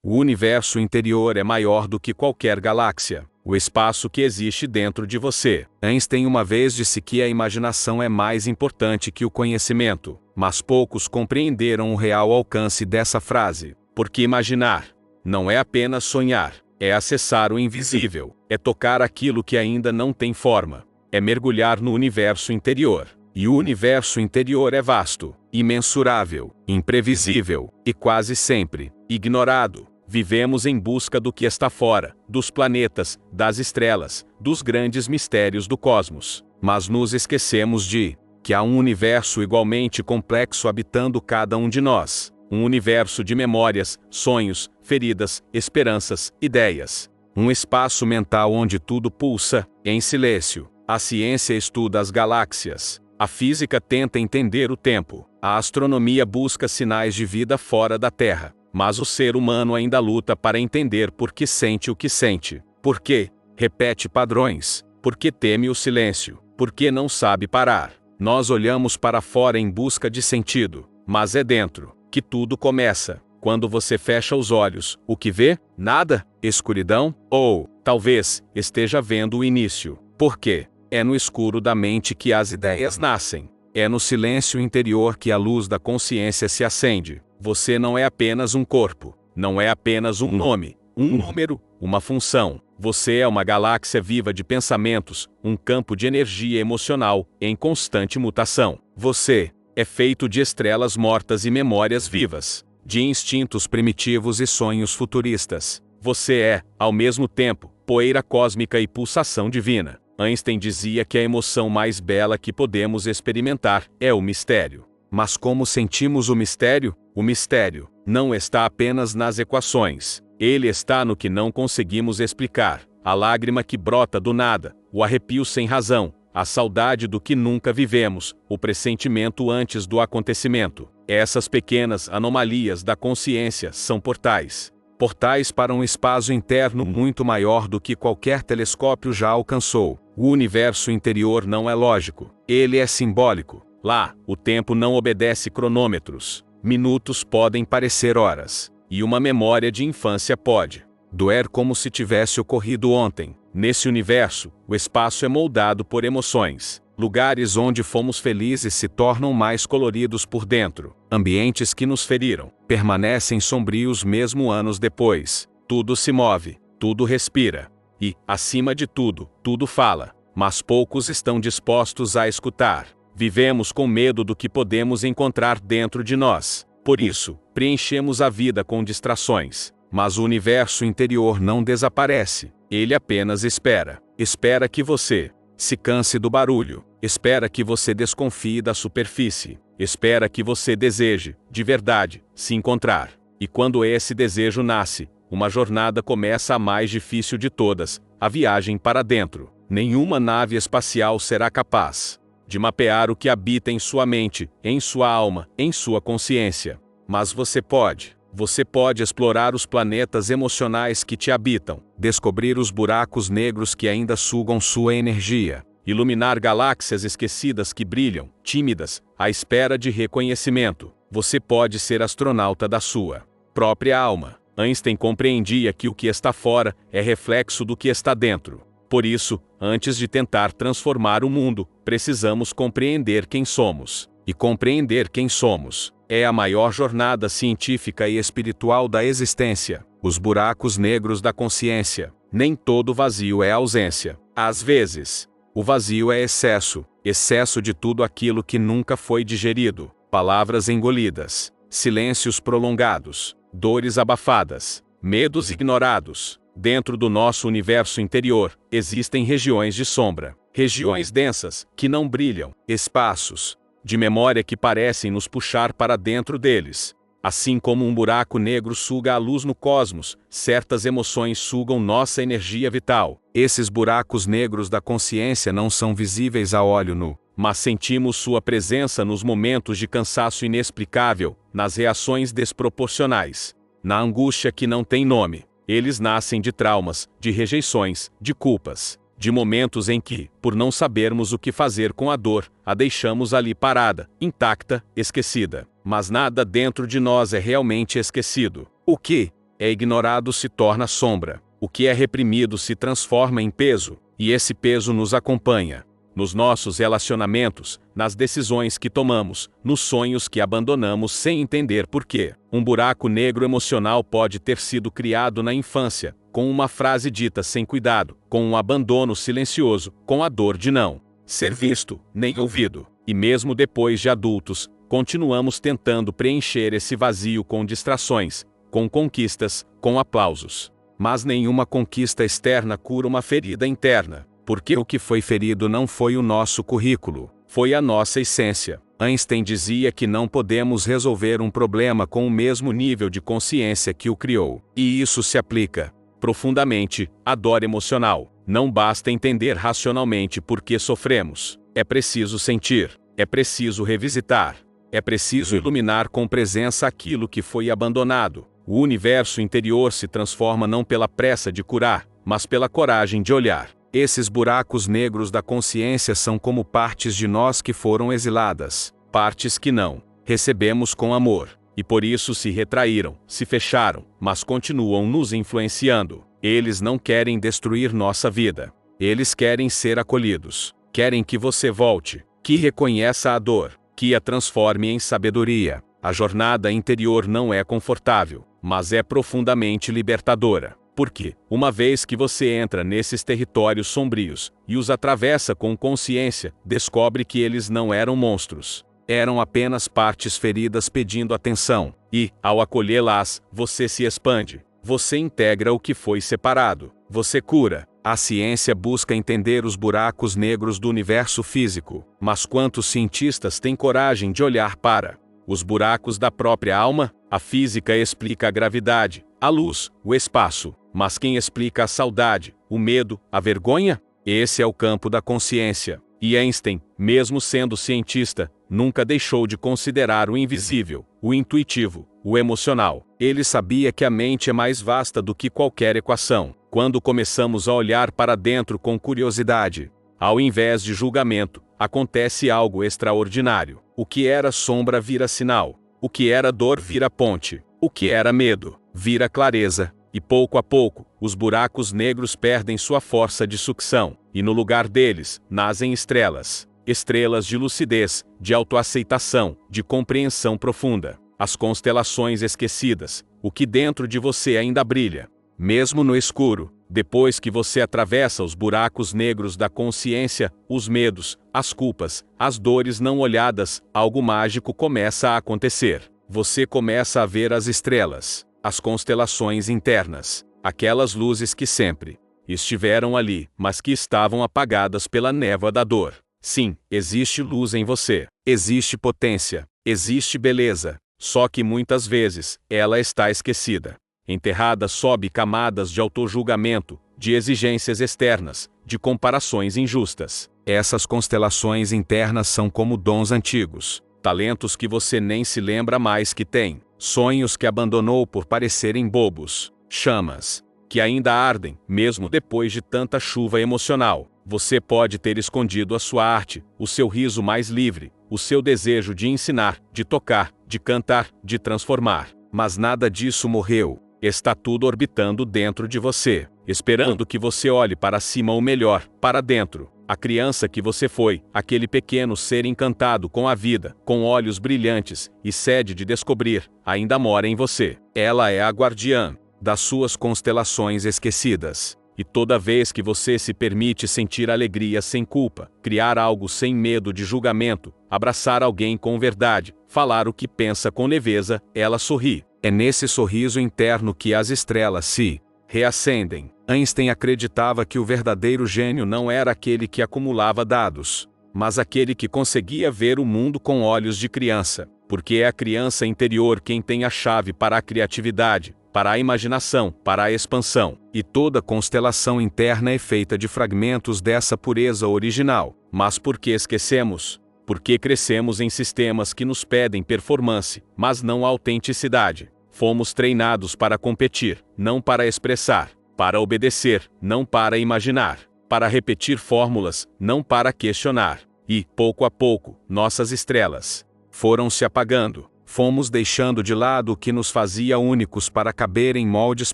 O universo interior é maior do que qualquer galáxia, o espaço que existe dentro de você. Einstein uma vez disse que a imaginação é mais importante que o conhecimento, mas poucos compreenderam o real alcance dessa frase. Porque imaginar não é apenas sonhar, é acessar o invisível, é tocar aquilo que ainda não tem forma, é mergulhar no universo interior. E o universo interior é vasto, imensurável, imprevisível e quase sempre ignorado. Vivemos em busca do que está fora, dos planetas, das estrelas, dos grandes mistérios do cosmos. Mas nos esquecemos de que há um universo igualmente complexo habitando cada um de nós. Um universo de memórias, sonhos, feridas, esperanças, ideias. Um espaço mental onde tudo pulsa, em silêncio. A ciência estuda as galáxias. A física tenta entender o tempo. A astronomia busca sinais de vida fora da Terra. Mas o ser humano ainda luta para entender por que sente o que sente. Por que repete padrões. Por que teme o silêncio. Por que não sabe parar. Nós olhamos para fora em busca de sentido. Mas é dentro que tudo começa. Quando você fecha os olhos, o que vê? Nada? Escuridão? Ou, talvez, esteja vendo o início. Por quê? É no escuro da mente que as ideias nascem. É no silêncio interior que a luz da consciência se acende. Você não é apenas um corpo. Não é apenas um nome, um número, uma função. Você é uma galáxia viva de pensamentos, um campo de energia emocional, em constante mutação. Você é feito de estrelas mortas e memórias vivas, de instintos primitivos e sonhos futuristas. Você é, ao mesmo tempo, poeira cósmica e pulsação divina. Einstein dizia que a emoção mais bela que podemos experimentar é o mistério. Mas como sentimos o mistério? O mistério não está apenas nas equações. Ele está no que não conseguimos explicar. A lágrima que brota do nada, o arrepio sem razão, a saudade do que nunca vivemos, o pressentimento antes do acontecimento. Essas pequenas anomalias da consciência são portais. Portais para um espaço interno muito maior do que qualquer telescópio já alcançou. O universo interior não é lógico, ele é simbólico. Lá, o tempo não obedece cronômetros. Minutos podem parecer horas, e uma memória de infância pode doer como se tivesse ocorrido ontem. Nesse universo, o espaço é moldado por emoções. Lugares onde fomos felizes se tornam mais coloridos por dentro. Ambientes que nos feriram permanecem sombrios mesmo anos depois. Tudo se move, tudo respira. E, acima de tudo, tudo fala. Mas poucos estão dispostos a escutar. Vivemos com medo do que podemos encontrar dentro de nós. Por isso, preenchemos a vida com distrações. Mas o universo interior não desaparece. Ele apenas espera. Espera que você se canse do barulho. Espera que você desconfie da superfície. Espera que você deseje, de verdade, se encontrar. E quando esse desejo nasce, uma jornada começa a mais difícil de todas, a viagem para dentro. Nenhuma nave espacial será capaz de mapear o que habita em sua mente, em sua alma, em sua consciência. Mas você pode. Você pode explorar os planetas emocionais que te habitam, descobrir os buracos negros que ainda sugam sua energia, iluminar galáxias esquecidas que brilham, tímidas, à espera de reconhecimento. Você pode ser astronauta da sua própria alma. Einstein compreendia que o que está fora é reflexo do que está dentro. Por isso, antes de tentar transformar o mundo, precisamos compreender quem somos. E compreender quem somos é a maior jornada científica e espiritual da existência. Os buracos negros da consciência. Nem todo vazio é ausência. Às vezes, o vazio é excesso, excesso de tudo aquilo que nunca foi digerido. Palavras engolidas, silêncios prolongados, dores abafadas, medos ignorados. Dentro do nosso universo interior, existem regiões de sombra, regiões densas, que não brilham, espaços de memória que parecem nos puxar para dentro deles. Assim como um buraco negro suga a luz no cosmos, certas emoções sugam nossa energia vital. Esses buracos negros da consciência não são visíveis a olho nu, mas sentimos sua presença nos momentos de cansaço inexplicável, nas reações desproporcionais, na angústia que não tem nome. Eles nascem de traumas, de rejeições, de culpas, de momentos em que, por não sabermos o que fazer com a dor, a deixamos ali parada, intacta, esquecida. Mas nada dentro de nós é realmente esquecido. O que é ignorado se torna sombra. O que é reprimido se transforma em peso, e esse peso nos acompanha. Nos nossos relacionamentos, nas decisões que tomamos, nos sonhos que abandonamos sem entender por quê. Um buraco negro emocional pode ter sido criado na infância, com uma frase dita sem cuidado, com um abandono silencioso, com a dor de não ser visto, nem ouvido. E mesmo depois de adultos, continuamos tentando preencher esse vazio com distrações, com conquistas, com aplausos. Mas nenhuma conquista externa cura uma ferida interna. Porque o que foi ferido não foi o nosso currículo, foi a nossa essência. Einstein dizia que não podemos resolver um problema com o mesmo nível de consciência que o criou. E isso se aplica profundamente à dor emocional. Não basta entender racionalmente por que sofremos. É preciso sentir, é preciso revisitar, é preciso iluminar com presença aquilo que foi abandonado. O universo interior se transforma não pela pressa de curar, mas pela coragem de olhar. Esses buracos negros da consciência são como partes de nós que foram exiladas, partes que não recebemos com amor, e por isso se retraíram, se fecharam, mas continuam nos influenciando. Eles não querem destruir nossa vida. Eles querem ser acolhidos. Querem que você volte, que reconheça a dor, que a transforme em sabedoria. A jornada interior não é confortável, mas é profundamente libertadora. Porque, uma vez que você entra nesses territórios sombrios, e os atravessa com consciência, descobre que eles não eram monstros. Eram apenas partes feridas pedindo atenção. E, ao acolhê-las, você se expande. Você integra o que foi separado. Você cura. A ciência busca entender os buracos negros do universo físico. Mas quantos cientistas têm coragem de olhar para os buracos da própria alma? A física explica a gravidade, a luz, o espaço. Mas quem explica a saudade, o medo, a vergonha? Esse é o campo da consciência. E Einstein, mesmo sendo cientista, nunca deixou de considerar o invisível, o intuitivo, o emocional. Ele sabia que a mente é mais vasta do que qualquer equação. Quando começamos a olhar para dentro com curiosidade, ao invés de julgamento, acontece algo extraordinário. O que era sombra vira sinal. O que era dor vira ponte. O que era medo vira clareza. E pouco a pouco, os buracos negros perdem sua força de sucção, e no lugar deles, nascem estrelas. Estrelas de lucidez, de autoaceitação, de compreensão profunda. As constelações esquecidas, o que dentro de você ainda brilha. Mesmo no escuro, depois que você atravessa os buracos negros da consciência, os medos, as culpas, as dores não olhadas, algo mágico começa a acontecer. Você começa a ver as estrelas. As constelações internas, aquelas luzes que sempre estiveram ali, mas que estavam apagadas pela névoa da dor. Sim, existe luz em você, existe potência, existe beleza, só que muitas vezes, ela está esquecida. Enterrada sob camadas de autojulgamento, de exigências externas, de comparações injustas. Essas constelações internas são como dons antigos, talentos que você nem se lembra mais que tem. Sonhos que abandonou por parecerem bobos, chamas que ainda ardem, mesmo depois de tanta chuva emocional. Você pode ter escondido a sua arte, o seu riso mais livre, o seu desejo de ensinar, de tocar, de cantar, de transformar. Mas nada disso morreu. Está tudo orbitando dentro de você, esperando que você olhe para cima ou melhor, para dentro. A criança que você foi, aquele pequeno ser encantado com a vida, com olhos brilhantes e sede de descobrir, ainda mora em você. Ela é a guardiã das suas constelações esquecidas. E toda vez que você se permite sentir alegria sem culpa, criar algo sem medo de julgamento, abraçar alguém com verdade, falar o que pensa com leveza, ela sorri. É nesse sorriso interno que as estrelas se reacendem. Einstein acreditava que o verdadeiro gênio não era aquele que acumulava dados, mas aquele que conseguia ver o mundo com olhos de criança, porque é a criança interior quem tem a chave para a criatividade, para a imaginação, para a expansão. E toda constelação interna é feita de fragmentos dessa pureza original. Mas por que esquecemos? Porque crescemos em sistemas que nos pedem performance, mas não autenticidade. Fomos treinados para competir, não para expressar, para obedecer, não para imaginar, para repetir fórmulas, não para questionar. E, pouco a pouco, nossas estrelas foram se apagando. Fomos deixando de lado o que nos fazia únicos para caber em moldes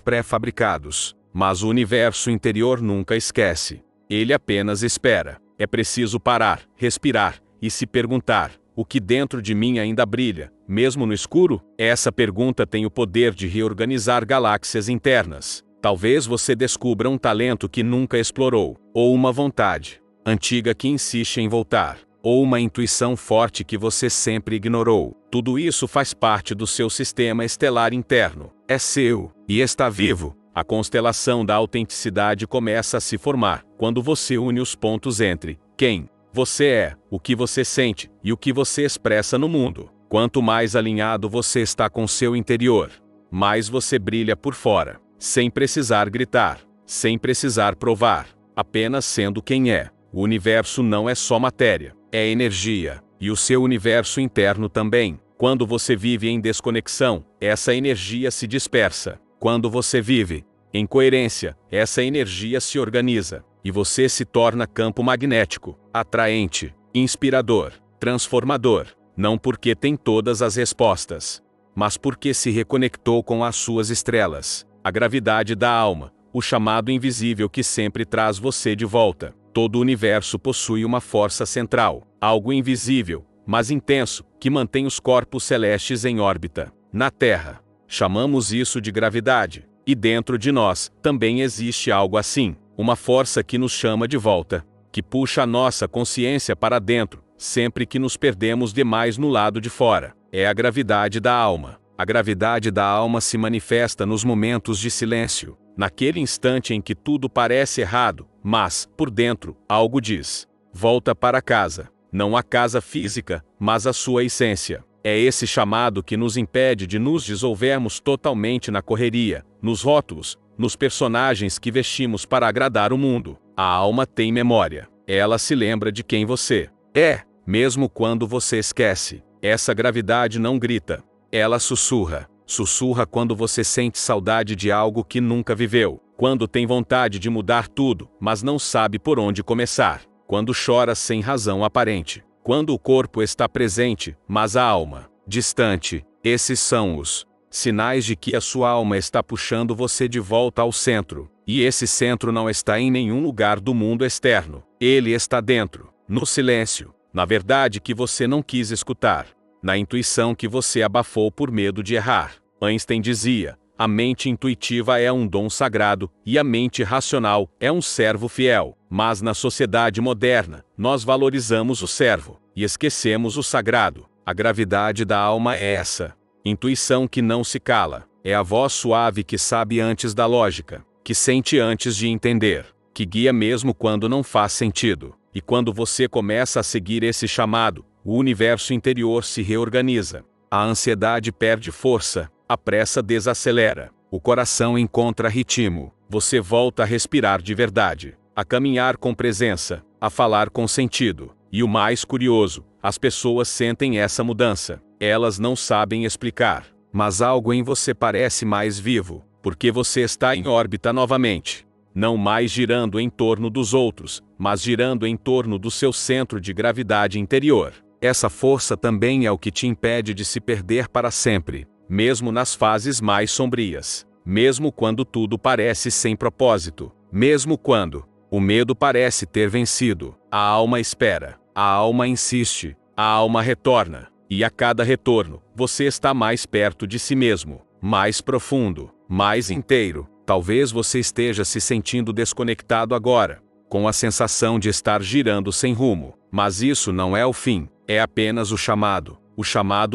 pré-fabricados. Mas o universo interior nunca esquece. Ele apenas espera. É preciso parar, respirar e se perguntar: o que dentro de mim ainda brilha, mesmo no escuro? Essa pergunta tem o poder de reorganizar galáxias internas. Talvez você descubra um talento que nunca explorou, ou uma vontade antiga que insiste em voltar, ou uma intuição forte que você sempre ignorou. Tudo isso faz parte do seu sistema estelar interno. É seu, e está vivo. A constelação da autenticidade começa a se formar quando você une os pontos entre quem você é, o que você sente e o que você expressa no mundo. Quanto mais alinhado você está com seu interior, mais você brilha por fora, sem precisar gritar, sem precisar provar, apenas sendo quem é. O universo não é só matéria, é energia, e o seu universo interno também. Quando você vive em desconexão, essa energia se dispersa. Quando você vive em coerência, essa energia se organiza, e você se torna campo magnético, atraente, inspirador, transformador, não porque tem todas as respostas, mas porque se reconectou com as suas estrelas, a gravidade da alma, o chamado invisível que sempre traz você de volta. Todo o universo possui uma força central, algo invisível, mas intenso, que mantém os corpos celestes em órbita. Na Terra, chamamos isso de gravidade, e dentro de nós também existe algo assim, uma força que nos chama de volta, que puxa a nossa consciência para dentro, sempre que nos perdemos demais no lado de fora. É a gravidade da alma. A gravidade da alma se manifesta nos momentos de silêncio, naquele instante em que tudo parece errado, mas, por dentro, algo diz: volta para casa. Não a casa física, mas a sua essência. É esse chamado que nos impede de nos dissolvermos totalmente na correria, nos rótulos, nos personagens que vestimos para agradar o mundo. A alma tem memória. Ela se lembra de quem você é, mesmo quando você esquece. Essa gravidade não grita. Ela sussurra. Sussurra quando você sente saudade de algo que nunca viveu. Quando tem vontade de mudar tudo, mas não sabe por onde começar. Quando chora sem razão aparente. Quando o corpo está presente, mas a alma distante. Esses são os sinais de que a sua alma está puxando você de volta ao centro. E esse centro não está em nenhum lugar do mundo externo. Ele está dentro, no silêncio, na verdade que você não quis escutar, na intuição que você abafou por medo de errar. Einstein dizia: a mente intuitiva é um dom sagrado, e a mente racional é um servo fiel. Mas na sociedade moderna, nós valorizamos o servo, e esquecemos o sagrado. A gravidade da alma é essa intuição que não se cala. É a voz suave que sabe antes da lógica, que sente antes de entender, que guia mesmo quando não faz sentido. E quando você começa a seguir esse chamado, o universo interior se reorganiza. A ansiedade perde força, a pressa desacelera, o coração encontra ritmo, você volta a respirar de verdade, a caminhar com presença, a falar com sentido. E o mais curioso, as pessoas sentem essa mudança. Elas não sabem explicar, mas algo em você parece mais vivo, porque você está em órbita novamente. Não mais girando em torno dos outros, mas girando em torno do seu centro de gravidade interior. Essa força também é o que te impede de se perder para sempre, mesmo nas fases mais sombrias, mesmo quando tudo parece sem propósito, mesmo quando o medo parece ter vencido. A alma espera, a alma insiste, a alma retorna, e a cada retorno, você está mais perto de si mesmo, mais profundo, mais inteiro. Talvez você esteja se sentindo desconectado agora, com a sensação de estar girando sem rumo, mas isso não é o fim, é apenas o chamado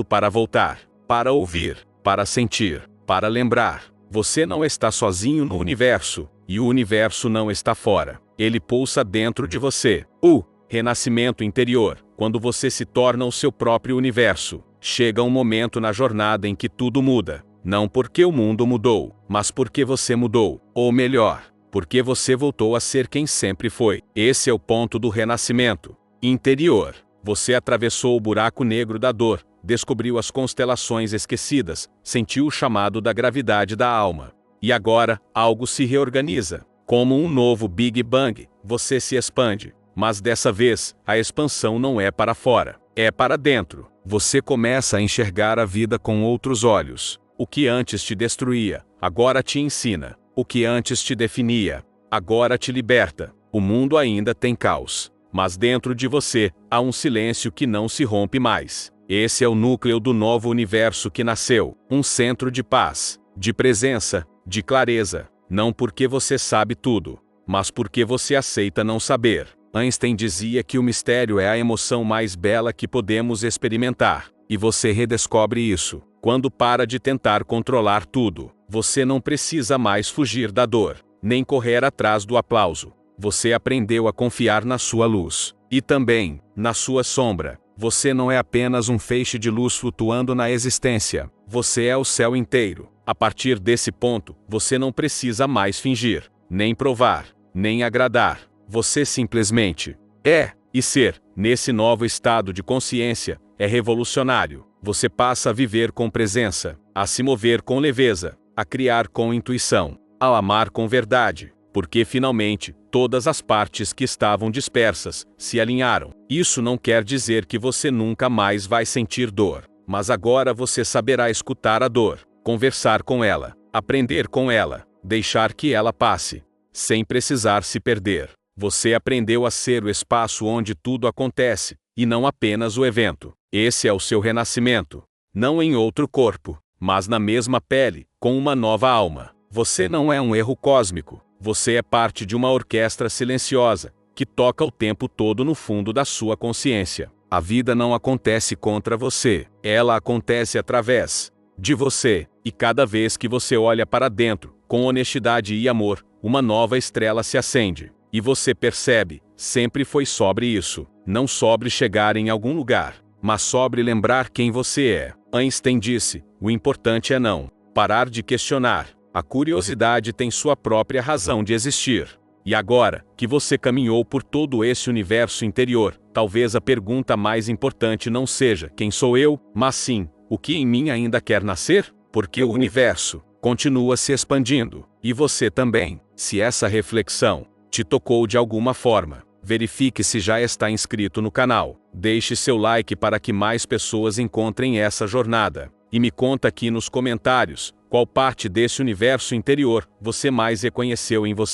para voltar, para ouvir, para sentir, para lembrar. Você não está sozinho no universo, e o universo não está fora. Ele pulsa dentro de você. O renascimento interior, quando você se torna o seu próprio universo. Chega um momento na jornada em que tudo muda. Não porque o mundo mudou, mas porque você mudou. Ou melhor, porque você voltou a ser quem sempre foi. Esse é o ponto do renascimento interior. Você atravessou o buraco negro da dor, descobriu as constelações esquecidas, sentiu o chamado da gravidade da alma. E agora, algo se reorganiza. Como um novo Big Bang, você se expande. Mas dessa vez, a expansão não é para fora, é para dentro. Você começa a enxergar a vida com outros olhos. O que antes te destruía, agora te ensina. O que antes te definia, agora te liberta. O mundo ainda tem caos, mas dentro de você há um silêncio que não se rompe mais. Esse é o núcleo do novo universo que nasceu, um centro de paz, de presença, de clareza. Não porque você sabe tudo, mas porque você aceita não saber. Einstein dizia que o mistério é a emoção mais bela que podemos experimentar, e você redescobre isso quando para de tentar controlar tudo. Você não precisa mais fugir da dor, nem correr atrás do aplauso. Você aprendeu a confiar na sua luz, e também na sua sombra. Você não é apenas um feixe de luz flutuando na existência, você é o céu inteiro. A partir desse ponto, você não precisa mais fingir, nem provar, nem agradar. Você simplesmente é, e ser, nesse novo estado de consciência, é revolucionário. Você passa a viver com presença, a se mover com leveza, a criar com intuição, a amar com verdade, porque finalmente, todas as partes que estavam dispersas se alinharam. Isso não quer dizer que você nunca mais vai sentir dor, mas agora você saberá escutar a dor, conversar com ela, aprender com ela, deixar que ela passe, sem precisar se perder. Você aprendeu a ser o espaço onde tudo acontece, e não apenas o evento. Esse é o seu renascimento. Não em outro corpo, mas na mesma pele, com uma nova alma. Você não é um erro cósmico. Você é parte de uma orquestra silenciosa, que toca o tempo todo no fundo da sua consciência. A vida não acontece contra você. Ela acontece através de você. E cada vez que você olha para dentro, com honestidade e amor, uma nova estrela se acende. E você percebe, sempre foi sobre isso. Não sobre chegar em algum lugar, mas sobre lembrar quem você é. Einstein disse, o importante é não parar de questionar. A curiosidade tem sua própria razão de existir. E agora, que você caminhou por todo esse universo interior, talvez a pergunta mais importante não seja quem sou eu, mas sim, o que em mim ainda quer nascer? Porque o universo continua se expandindo, e você também. Se essa reflexão te tocou de alguma forma, verifique se já está inscrito no canal. Deixe seu like para que mais pessoas encontrem essa jornada. E me conta aqui nos comentários, qual parte desse universo interior você mais reconheceu em você.